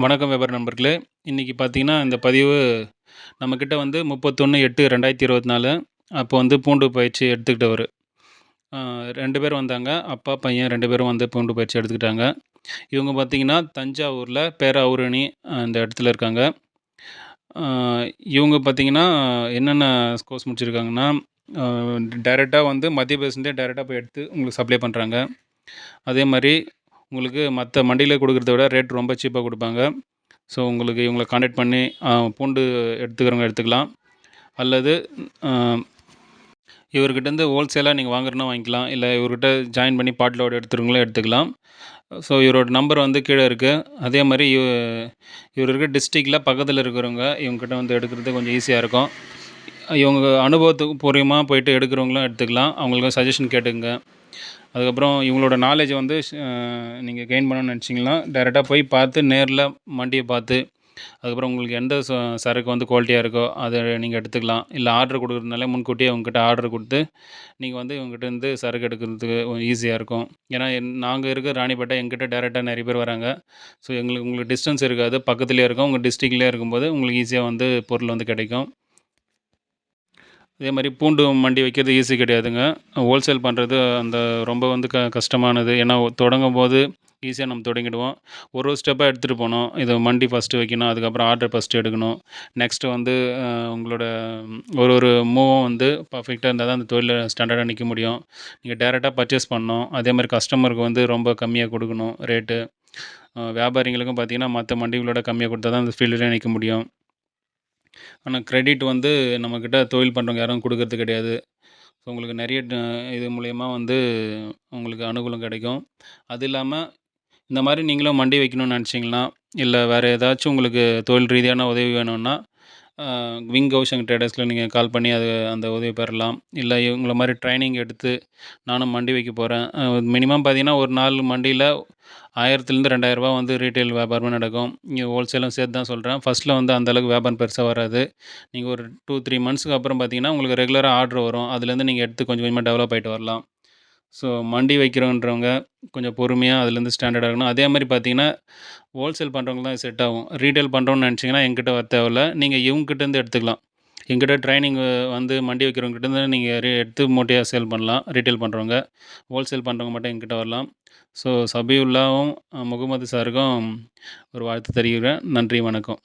வணக்கம் வியாபார நண்பர்களே. இன்றைக்கி பார்த்தீங்கன்னா, இந்த பதிவு நம்மக்கிட்ட வந்து 31/8/2024 அப்போ வந்து பூண்டு பயிற்சி எடுத்துக்கிட்டவரு. 2 பேர் வந்தாங்க. அப்பா, பையன் 2 பேரும் வந்து பூண்டு பயிற்சி எடுத்துக்கிட்டாங்க. இவங்க பார்த்தீங்கன்னா, தஞ்சாவூர்ல பேராவூரணி அந்த இடத்துல இருக்காங்க. அ இவங்க பார்த்தீங்கன்னா, என்னென்ன கோர்ஸ் முடிச்சிருக்காங்கன்னா, அ டைரக்ட்டா வந்து மத்திய பிரதேசலேருந்தே டைரக்ட்டா போய் எடுத்து உங்களுக்கு சப்ளை பண்ணுறாங்க. அதேமாதிரி உங்களுக்கு மற்ற மண்டியில கொடுக்குறத விட ரேட் ரொம்ப சீப்பாக கொடுப்பாங்க. ஸோ உங்களுக்கு இவங்கள கான்டாக்ட் பண்ணி பூண்டு எடுத்துக்கிறவங்க எடுத்துக்கலாம். அல்லது அ இவர்கிட்டேருந்து ஹோல்சேலாக நீங்கள் வாங்குறதுனா வாங்கிக்கலாம். இல்லை இவர்கிட்ட ஜாயின் பண்ணி பாட் லோட் எடுத்துக்கிறவங்களும் எடுத்துக்கலாம். ஸோ இவரோட நம்பர் வந்து கீழே இருக்குது. அதே மாதிரி இவர் இருக்கிற டிஸ்ட்ரிக்டில் பக்கத்தில் இருக்கிறவங்க இவங்ககிட்ட வந்து எடுக்கிறது கொஞ்சம் ஈஸியாக இருக்கும். இவங்க அனுபவத்துக்கு பூர்வமாக போயிட்டு எடுக்கிறவங்களும் எடுத்துக்கலாம். அவங்களுக்கு சஜஷன் கேட்டுக்கங்க. அதுக்கப்புறம் இவங்களோட நாலேஜை வந்து நீங்கள் கெயின் பண்ணணும்னு நினச்சிங்கன்னா டைரெக்டாக போய் பார்த்து நேரில் மண்டியை பார்த்து அதுக்கப்புறம் உங்களுக்கு எந்த சரக்கு வந்து குவாலிட்டியாக இருக்கோ அதை நீங்கள் எடுத்துக்கலாம். இல்லை ஆர்டர் கொடுக்குறதுனால முன்கூட்டியே அவங்ககிட்ட ஆர்டர் கொடுத்து நீங்கள் வந்து இவங்ககிட்டேருந்து சரக்கு எடுக்கிறதுக்கு கொஞ்சம் ஈஸியாக இருக்கும். ஏன்னா நாங்கள் இருக்கிற ராணிப்பேட்டை எங்கிட்ட டேரெக்டாக நிறைய பேர் வராங்க. ஸோ உங்களுக்கு டிஸ்டன்ஸ் இருக்காது, பக்கத்துலேயே இருக்கும். உங்கள் டிஸ்ட்ரிக்ட்லேயே இருக்கும்போது உங்களுக்கு ஈஸியாக வந்து பொருள் வந்து கிடைக்கும். அதே மாதிரி பூண்டு மண்டி வைக்கிறது ஈஸி கிடையாதுங்க. ஹோல்சேல் பண்ணுறது அந்த ரொம்ப வந்து கஷ்டமானது. ஏன்னா தொடங்கும்போது ஈஸியாக நம்ம தொடங்கிடுவோம். ஒரு ஸ்டெப்பாக எடுத்துகிட்டு போகணும். இது மண்டி ஃபஸ்ட்டு வைக்கணும். அதுக்கப்புறம் ஆர்டர் ஃபஸ்ட்டு எடுக்கணும். நெக்ஸ்ட்டு வந்து உங்களோட ஒரு மூவும் வந்து பர்ஃபெக்டாக இருந்தால் தான் அந்த தொழிலில் ஸ்டாண்டர்டாக நிற்க முடியும். நீங்கள் டேரெக்டாக பர்ச்சேஸ் பண்ணணும். அதேமாதிரி கஸ்டமருக்கு வந்து ரொம்ப கம்மியாக கொடுக்கணும் ரேட்டு. வியாபாரிங்களுக்கும் பார்த்தீங்கன்னா மற்ற மண்டிகளோட கம்மியாக கொடுத்தா தான் அந்த ஃபீல்டுலேயே நிற்க முடியும். ஆனால் கிரெடிட் வந்து நம்மக்கிட்ட தொழில் பண்ணுறவங்க யாரும் கொடுக்கறது கிடையாது. ஸோ உங்களுக்கு நிறைய இது மூலயமா வந்து உங்களுக்கு அனுகூலம் கிடைக்கும். அது இல்லாமல் இந்த மாதிரி நீங்களும் மண்டி வைக்கணும்னு நினச்சிங்கன்னா, இல்லை வேறு ஏதாச்சும் உங்களுக்கு தொழில் ரீதியான உதவி வேணும்னா, விங் கௌஷங் ட்ரேடர்ஸில் நீங்கள் கால் பண்ணி அந்த உதவி பெறலாம். இல்லை இவங்கள மாதிரி ட்ரைனிங் எடுத்து நானும் மண்டி வைக்க போகிறேன். மினிமம் பார்த்தீங்கன்னா ஒரு நாள் மண்டியில் 1000லேருந்து 2000 வந்து ரீட்டெயில் வியாபாரமே நடக்கும். இங்கே ஹோல்சேலும் சேர்த்து தான் சொல்கிறேன். ஃபஸ்ட்டில் வந்து அந்தளவுக்கு வியாபாரம் பெருசாக வராது. நீங்கள் ஒரு 2, 3 மந்த்ஸ்க்கு அப்புறம் பார்த்தீங்கன்னா, உங்களுக்கு ரெகுலராக ஆர்டர் வரும். அதுலேருந்து நீங்கள் எடுத்து கொஞ்சம் கொஞ்சமாக டெவலப் ஆகிட்டு வரலாம். ஸோ மண்டி வைக்கிறோன்றவங்க கொஞ்சம் பொறுமையாக அதுலேருந்து ஸ்டாண்டர்டாக இருக்கணும். அதே மாதிரி பார்த்தீங்கன்னா, ஹோல்சேல் பண்ணுறவங்க தான் செட் ஆகும். ரீட்டெயில் பண்ணுறோன்னு நினச்சிங்கன்னா என்கிட்ட வர தேவையில்ல. நீங்கள் இவங்ககிட்டேருந்து எடுத்துக்கலாம். எங்கிட்ட ட்ரைனிங் வந்து மண்டி வைக்கிறவங்ககிட்டேருந்து நீங்கள் எடுத்து மூட்டையாக சேல் பண்ணலாம். ரீட்டெயில் பண்ணுறவங்க. ஹோல்சேல் பண்ணுறவங்க மட்டும் என்கிட்ட வரலாம். ஸோ சபியுல்லாவும் முகமது சாருக்கும் ஒரு வாழ்த்து தெரிவிக்கிறேன். நன்றி, வணக்கம்.